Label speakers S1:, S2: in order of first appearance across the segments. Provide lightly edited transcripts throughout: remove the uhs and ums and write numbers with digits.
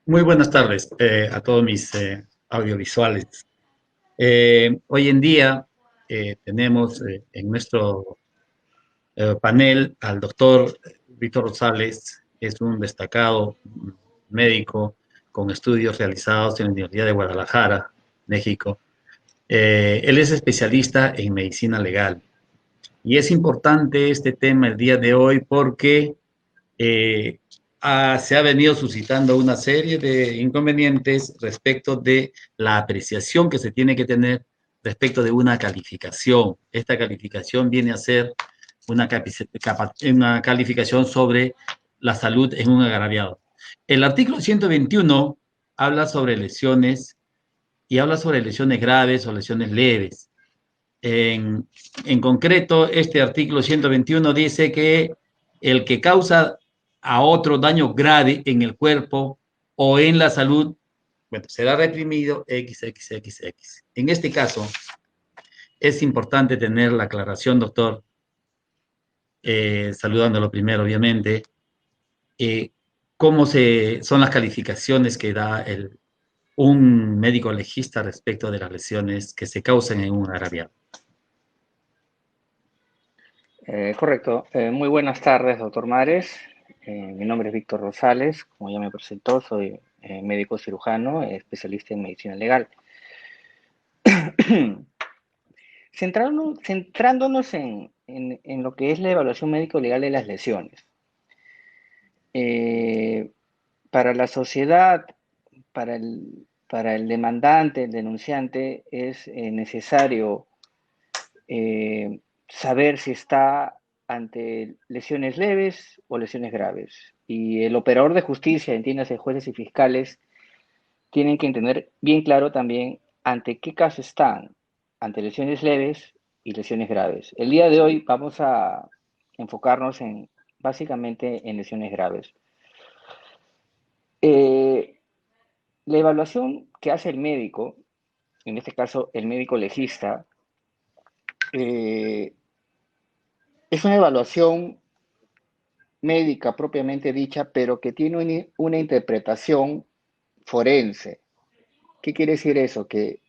S1: Muy buenas tardes a todos mis audiovisuales. Hoy en día tenemos en nuestro panel al doctor Víctor Rosales, es un destacado médico con estudios realizados en la Universidad de Guadalajara, México. Él es especialista en medicina legal y es importante este tema el día de hoy porque eh, se ha venido suscitando una serie de inconvenientes respecto de la apreciación que se tiene que tener respecto de una calificación. Esta calificación viene a ser una calificación sobre la salud en un agraviado. El artículo 121 habla sobre lesiones y habla sobre lesiones graves o lesiones leves. En concreto, este artículo 121 dice que el que causa a otro daño grave en el cuerpo o en la salud, bueno, será reprimido XXXX. En este caso, es importante tener la aclaración, doctor, saludándolo primero, obviamente, eh, son las calificaciones que da un médico legista respecto de las lesiones que se causan en un agraviado.
S2: Correcto. Muy buenas tardes, doctor Mares. Mi nombre es Víctor Rosales. Como ya me presentó, soy médico cirujano, especialista en medicina legal. Centrándonos en lo que es la evaluación médico-legal de las lesiones. Eh, para la sociedad, para el demandante, el denunciante, es necesario saber si está ante lesiones leves o lesiones graves. Y el operador de justicia, entiéndase, jueces y fiscales, tienen que entender bien claro también ante qué caso están, ante lesiones leves y lesiones graves. El día de hoy vamos a enfocarnos básicamente en lesiones graves. Eh, la evaluación que hace el médico, en este caso el médico legista, eh, es una evaluación médica propiamente dicha, pero que tiene una interpretación forense. ¿Qué quiere decir eso? Que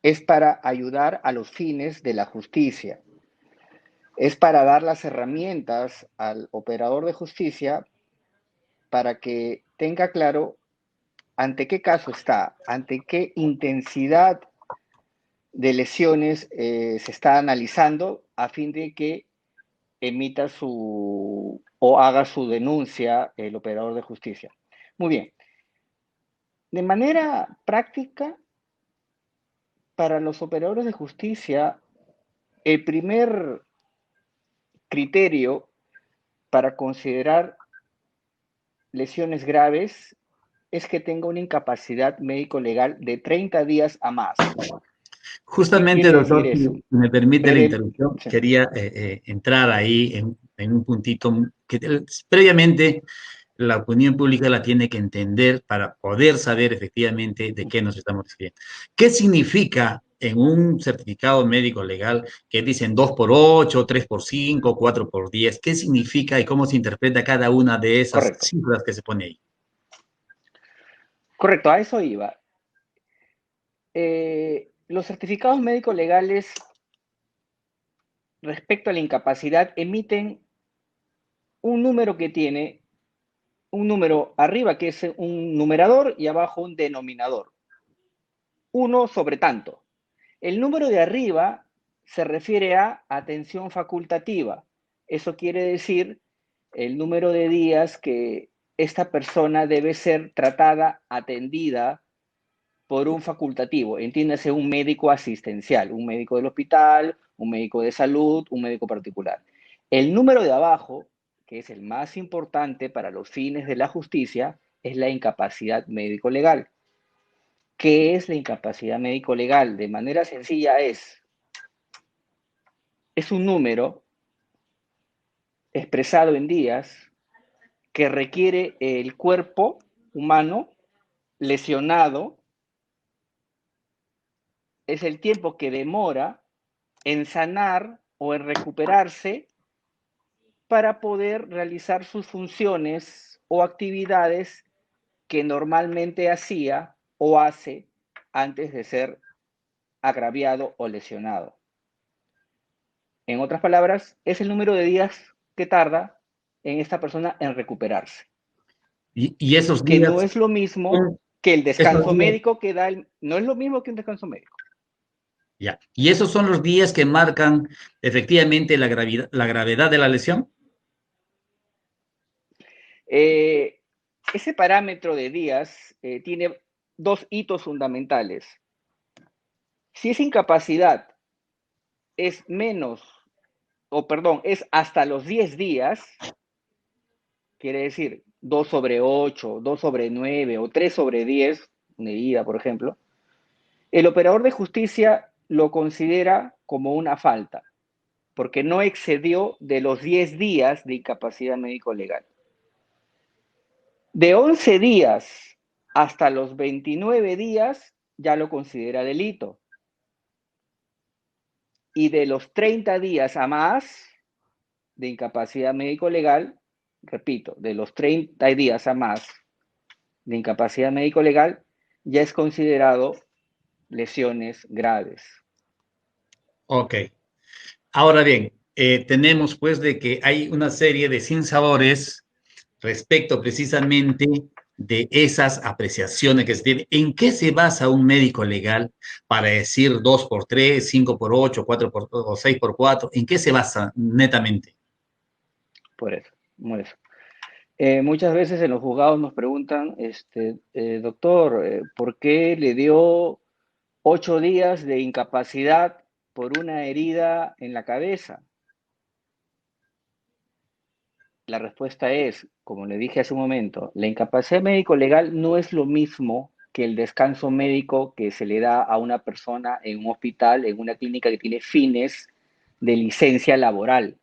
S2: es para ayudar a los fines de la justicia. Es para dar las herramientas al operador de justicia para que tenga claro ante qué caso está, ante qué intensidad de lesiones se está analizando a fin de que emita o haga su denuncia el operador de justicia. Muy bien. De manera práctica, para los operadores de justicia, el primer criterio para considerar lesiones graves es que tenga una incapacidad médico-legal de 30 días a más. ¿Qué
S1: Justamente,
S2: quiere decir
S1: doctor, si
S2: eso?
S1: me permite la
S2: Previa,
S1: interrupción,
S2: sí,
S1: quería entrar ahí en un puntito que previamente la opinión pública la tiene que entender para poder saber efectivamente de qué nos estamos refiriendo. ¿Qué significa en un certificado médico legal que dicen 2 por 8, 3 por 5, 4 por 10? ¿Qué significa y cómo se interpreta cada una de esas
S2: correcto.
S1: cifras que se pone ahí?
S2: Correcto, a eso iba. Los certificados médicos legales respecto a la incapacidad emiten un número que tiene un número arriba que es un numerador y abajo un denominador. 1 sobre tanto. El número de arriba se refiere a atención facultativa. Eso quiere decir el número de días que esta persona debe ser tratada, atendida por un facultativo. Entiéndase, un médico asistencial, un médico del hospital, un médico de salud, un médico particular. El número de abajo, que es el más importante para los fines de la justicia, es la incapacidad médico-legal. ¿Qué es la incapacidad médico-legal? De manera sencilla es un número expresado en días que requiere el cuerpo humano lesionado, es el tiempo que demora en sanar o en recuperarse para poder realizar sus funciones o actividades que normalmente hacía o hace antes de ser agraviado o lesionado. En otras palabras, es el número de días que tarda en esta persona en recuperarse,
S1: Y esos
S2: que no
S1: días
S2: es lo mismo
S1: son,
S2: que el
S1: esos
S2: descanso
S1: días,
S2: médico que da no es lo mismo que un descanso médico.
S1: ya. Y esos son los días que marcan efectivamente la gravedad de la lesión.
S2: Ese parámetro de días tiene dos hitos fundamentales. Si esa incapacidad es menos, o perdón, es hasta los 10 días, quiere decir 2 sobre 8, 2 sobre 9 o 3 sobre 10, una herida, por ejemplo, el operador de justicia lo considera como una falta, porque no excedió de los 10 días de incapacidad médico-legal. De 11 días hasta los 29 días ya lo considera delito. Y de los 30 días a más de incapacidad médico-legal, repito, de los 30 días a más de incapacidad médico-legal, ya es considerado lesiones graves.
S1: Ok. Ahora bien, tenemos pues de que hay una serie de sinsabores respecto precisamente de esas apreciaciones que se tienen. ¿En qué se basa un médico legal para decir 2 por 3, 5 por 8, 4 por o 6 por 4? ¿En qué se basa netamente?
S2: Por eso, por eso. Muchas veces en los juzgados nos preguntan, doctor, ¿por qué le dio 8 días de incapacidad por una herida en la cabeza? La respuesta es, como le dije hace un momento, la incapacidad médico-legal no es lo mismo que el descanso médico que se le da a una persona en un hospital, en una clínica que tiene fines de licencia laboral.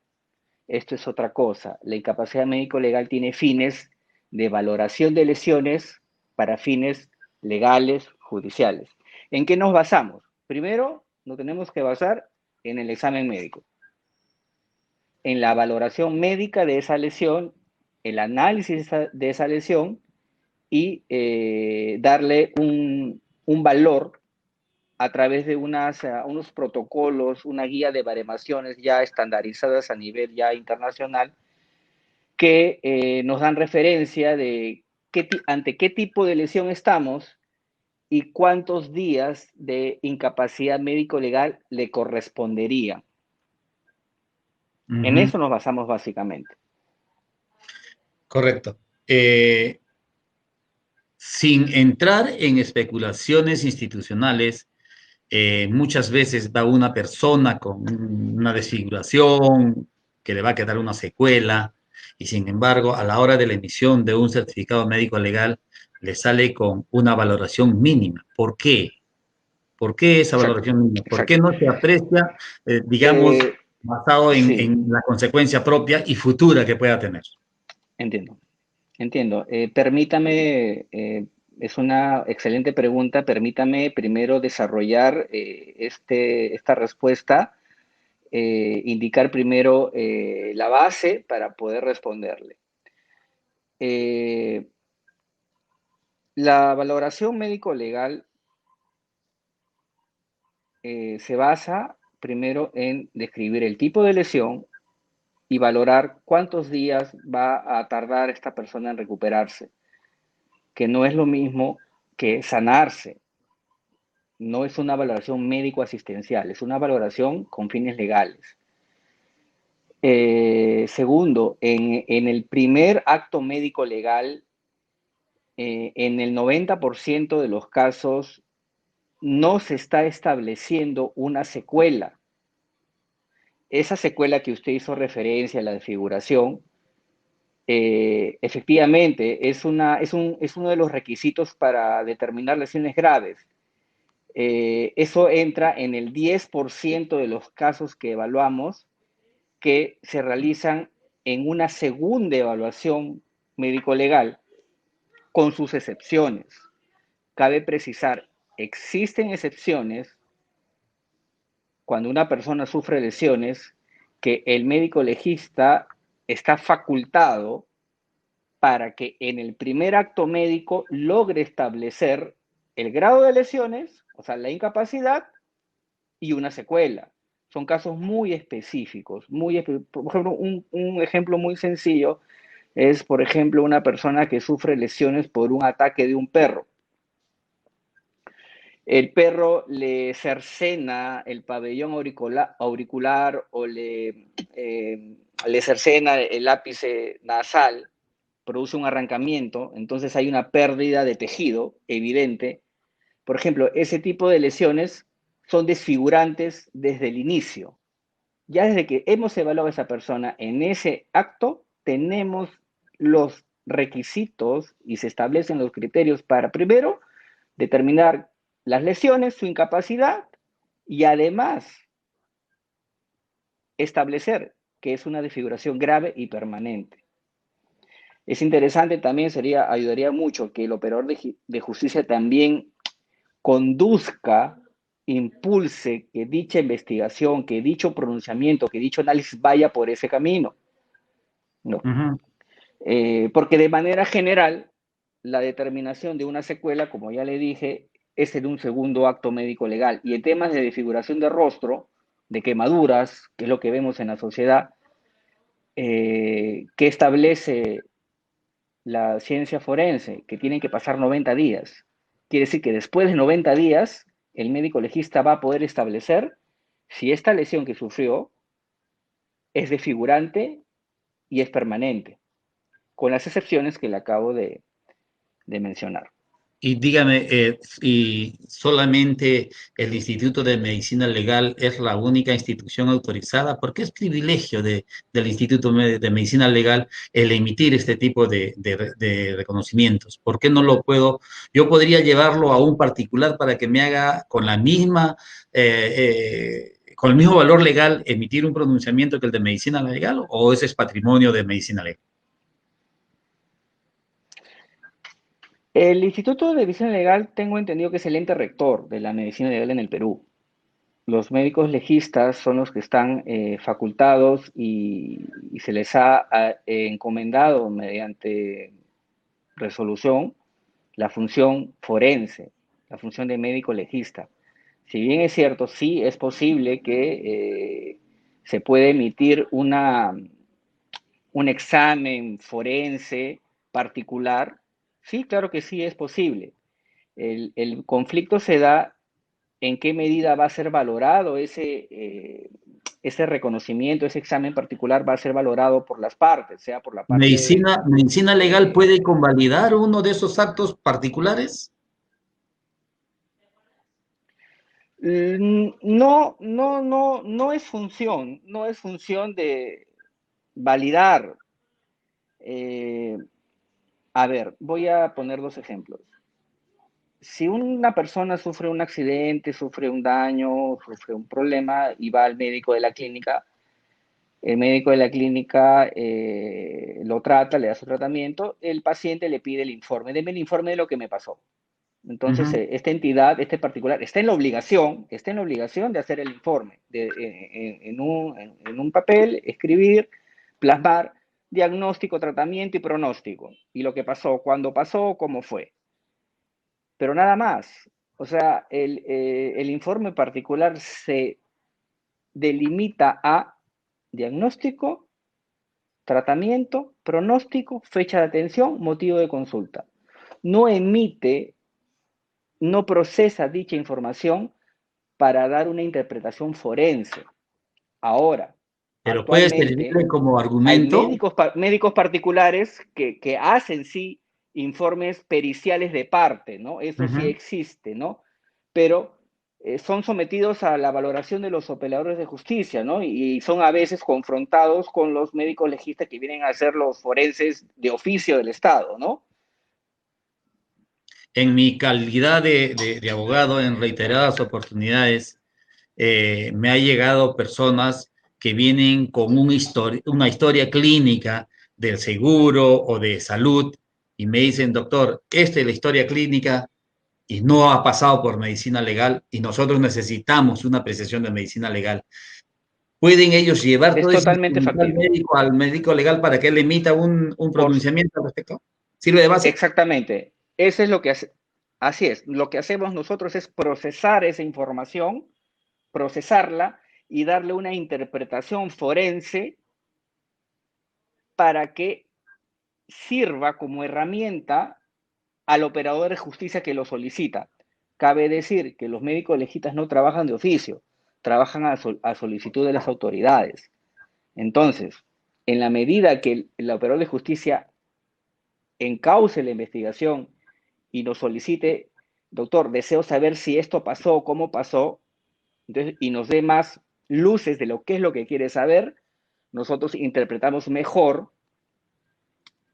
S2: Esto es otra cosa. La incapacidad médico-legal tiene fines de valoración de lesiones para fines legales, judiciales. ¿En qué nos basamos? Primero, nos tenemos que basar en el examen médico, en la valoración médica de esa lesión, el análisis de esa lesión y darle un valor a través de unos protocolos, una guía de baremaciones ya estandarizadas a nivel ya internacional que nos dan referencia de ante qué tipo de lesión estamos y cuántos días de incapacidad médico-legal le correspondería. En
S1: Ujú,
S2: eso nos basamos básicamente.
S1: correcto. Sin entrar en especulaciones institucionales, muchas veces va una persona con una desfiguración que le va a quedar una secuela y sin embargo a la hora de la emisión de un certificado médico legal le sale con una valoración mínima. ¿Por qué? ¿Por qué esa
S2: Exacto,
S1: valoración mínima? ¿Por qué
S2: exacto.
S1: no se aprecia, digamos,
S2: Eh,
S1: basado
S2: sí,
S1: en la consecuencia propia y futura que pueda tener?
S2: entiendo, entiendo. Permítame, es una excelente pregunta, permítame primero desarrollar esta respuesta, indicar primero la base para poder responderle. Eh, la valoración médico-legal se basa primero en describir el tipo de lesión y valorar cuántos días va a tardar esta persona en recuperarse, que no es lo mismo que sanarse. No es una valoración médico-asistencial, es una valoración con fines legales. Segundo, en el primer acto médico legal, en el 90% de los casos no se está estableciendo una secuela. Esa secuela que usted hizo referencia a la desfiguración, efectivamente es uno de los requisitos para determinar lesiones graves. Eso entra en el 10% de los casos que evaluamos que se realizan en una segunda evaluación médico-legal con sus excepciones. Cabe precisar, existen excepciones cuando una persona sufre lesiones que el médico legista está facultado para que en el primer acto médico logre establecer el grado de lesiones, o sea, la incapacidad y una secuela. Son casos muy específicos. Por ejemplo, un ejemplo muy sencillo es, por ejemplo, una persona que sufre lesiones por un ataque de un perro. El perro le cercena el pabellón auricular o le cercena el ápice nasal, produce un arrancamiento, entonces hay una pérdida de tejido evidente. Por ejemplo, ese tipo de lesiones son desfigurantes desde el inicio. Ya desde que hemos evaluado a esa persona en ese acto, tenemos los requisitos y se establecen los criterios para, primero, determinar las lesiones, su incapacidad y además establecer que es una desfiguración grave y permanente. Es interesante también, ayudaría mucho que el operador de justicia también conduzca, impulse que dicha investigación, que dicho pronunciamiento, que dicho análisis vaya por ese camino. No. Porque de manera general, la determinación de una secuela, como ya le dije, es en un segundo acto médico legal. Y en temas de desfiguración de rostro, de quemaduras, que es lo que vemos en la sociedad, que establece la ciencia forense, que tienen que pasar 90 días. Quiere decir que después de 90 días, el médico legista va a poder establecer si esta lesión que sufrió es desfigurante y es permanente, con las excepciones que le acabo de mencionar.
S1: Y dígame, ¿y solamente el Instituto de Medicina Legal es la única institución autorizada? Porque es privilegio del Instituto de Medicina Legal el emitir este tipo de reconocimientos. ¿Por qué no lo puedo? Yo podría llevarlo a un particular para que me haga con la misma, con el mismo valor legal, emitir un pronunciamiento que el de Medicina Legal, o ese es patrimonio de Medicina Legal.
S2: El Instituto de Medicina Legal tengo entendido que es el ente rector de la medicina legal en el Perú. Los médicos legistas son los que están facultados y se les ha encomendado mediante resolución la función forense, la función de médico legista. Si bien es cierto, sí es posible que se puede emitir un examen forense particular. Sí, claro que sí es posible. El conflicto se da en qué medida va a ser valorado ese reconocimiento, ese examen particular va a ser valorado por las partes, sea por la parte
S1: ¿Medicina legal
S2: de
S1: puede convalidar uno de esos actos particulares?
S2: no es función de validar. A ver, voy a poner dos ejemplos. Si una persona sufre un accidente, sufre un daño, sufre un problema y va al médico de la clínica, el médico de la clínica lo trata, le da su tratamiento, el paciente le pide el informe, deme el informe de lo que me pasó. Entonces, esta entidad, este particular, está en la obligación de hacer el informe, en un papel, escribir, plasmar diagnóstico, tratamiento y pronóstico, y lo que pasó, cuándo pasó, cómo fue. Pero nada más. O sea, el informe particular se delimita a diagnóstico, tratamiento, pronóstico, fecha de atención, motivo de consulta. No emite, no procesa dicha información para dar una interpretación forense. Ahora,
S1: Pero puede
S2: actualmente
S1: servirle como
S2: hay
S1: argumento.
S2: médicos particulares que hacen sí informes periciales de parte, ¿no? Eso sí existe, ¿no? Pero son sometidos a la valoración de los operadores de justicia, ¿no? Y son a veces confrontados con los médicos legistas que vienen a ser los forenses de oficio del Estado, ¿no?
S1: En mi calidad de abogado, en reiteradas oportunidades, me ha llegado personas que vienen con una historia clínica del seguro o de salud y me dicen, doctor, esta es la historia clínica y no ha pasado por medicina legal y nosotros necesitamos una apreciación de medicina legal. ¿Pueden ellos llevar
S2: Es
S1: todo ese
S2: totalmente factible.
S1: al médico legal para que él emita un
S2: Por,
S1: pronunciamiento al respecto? ¿Sirve de base?
S2: exactamente. Eso es lo que hace. Así es. Lo que hacemos nosotros es procesar esa información, procesarla y darle una interpretación forense para que sirva como herramienta al operador de justicia que lo solicita. Cabe decir que los médicos legistas no trabajan de oficio, trabajan a solicitud de las autoridades. Entonces, en la medida que el operador de justicia encauce la investigación y nos solicite, doctor, deseo saber si esto pasó, cómo pasó, entonces, y nos dé más luces de lo que es lo que quiere saber, nosotros interpretamos mejor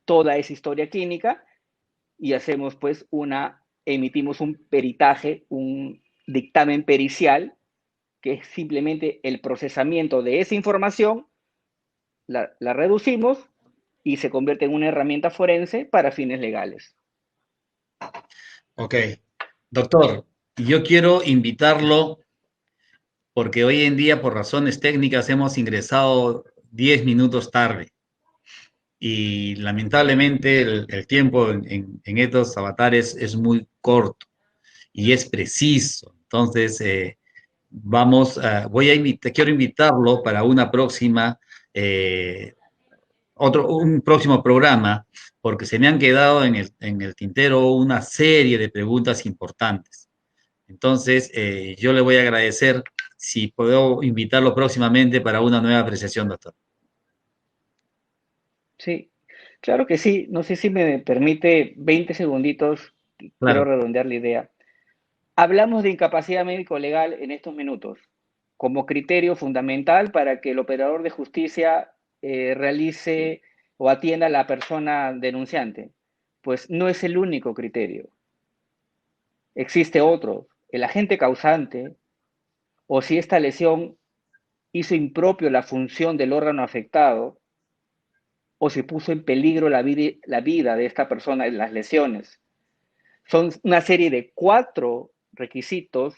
S2: toda esa historia clínica y hacemos pues emitimos un peritaje, un dictamen pericial, que es simplemente el procesamiento de esa información, la reducimos y se convierte en una herramienta forense para fines legales.
S1: Ok. Doctor, yo quiero invitarlo porque hoy en día, por razones técnicas, hemos ingresado 10 minutos tarde. Y lamentablemente el tiempo en estos avatares es muy corto y es preciso. Entonces, quiero invitarlo para una próxima, un próximo programa, porque se me han quedado en el tintero una serie de preguntas importantes. Entonces, yo le voy a agradecer si puedo invitarlo próximamente para una nueva apreciación, doctor.
S2: Sí, claro que sí. No sé si me permite 20 segunditos, quiero
S1: Claro.
S2: redondear la idea. Hablamos de incapacidad médico-legal en estos minutos como criterio fundamental para que el operador de justicia realice o atienda a la persona denunciante. Pues no es el único criterio. Existe otro, el agente causante, o si esta lesión hizo impropio la función del órgano afectado, o si puso en peligro la vida de esta persona en las lesiones. Son una serie de 4 requisitos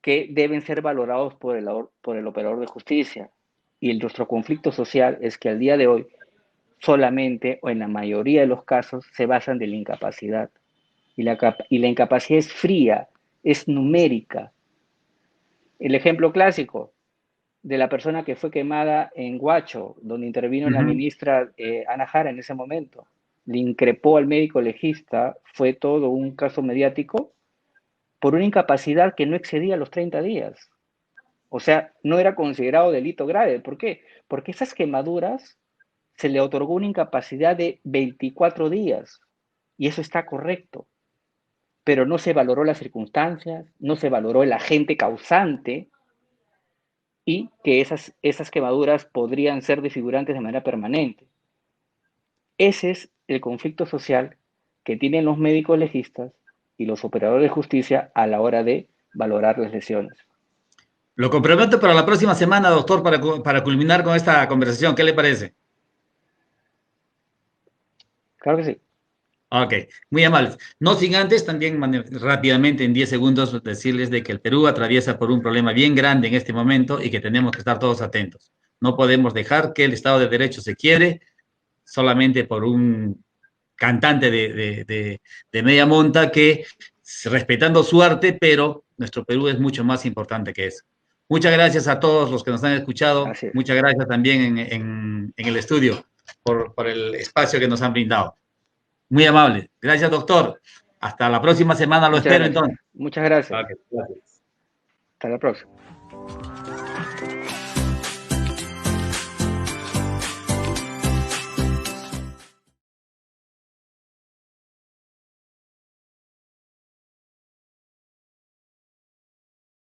S2: que deben ser valorados por el operador de justicia. Y nuestro conflicto social es que al día de hoy solamente o en la mayoría de los casos se basan de la incapacidad. Y la incapacidad es fría, es numérica. El ejemplo clásico de la persona que fue quemada en Huacho, donde intervino la
S1: Ujú.
S2: ministra Ana Jara en ese momento, le increpó al médico legista, fue todo un caso mediático por una incapacidad que no excedía los 30 días. O sea, no era considerado delito grave. ¿Por qué? Porque esas quemaduras se le otorgó una incapacidad de 24 días y eso está correcto, pero no se valoró las circunstancias, no se valoró el agente causante y que esas quemaduras podrían ser desfigurantes de manera permanente. Ese es el conflicto social que tienen los médicos legistas y los operadores de justicia a la hora de valorar las lesiones.
S1: Lo comprometo para la próxima semana, doctor, para culminar con esta conversación. ¿Qué le parece?
S2: Claro que sí.
S1: Ok, muy amables. No sin antes, también rápidamente, en 10 segundos, decirles de que el Perú atraviesa por un problema bien grande en este momento y que tenemos que estar todos atentos. No podemos dejar que el Estado de Derecho se quiebre solamente por un cantante de media monta que, respetando su arte, pero nuestro Perú es mucho más importante que eso. Muchas gracias a todos los que nos han escuchado.
S2: Así es.
S1: Muchas gracias también en el estudio por el espacio que nos han brindado. Muy amable. Gracias, doctor. Hasta la próxima semana, lo
S2: Muchas
S1: espero
S2: gracias.
S1: entonces.
S2: Muchas gracias.
S1: Okay, gracias.
S2: Hasta la próxima.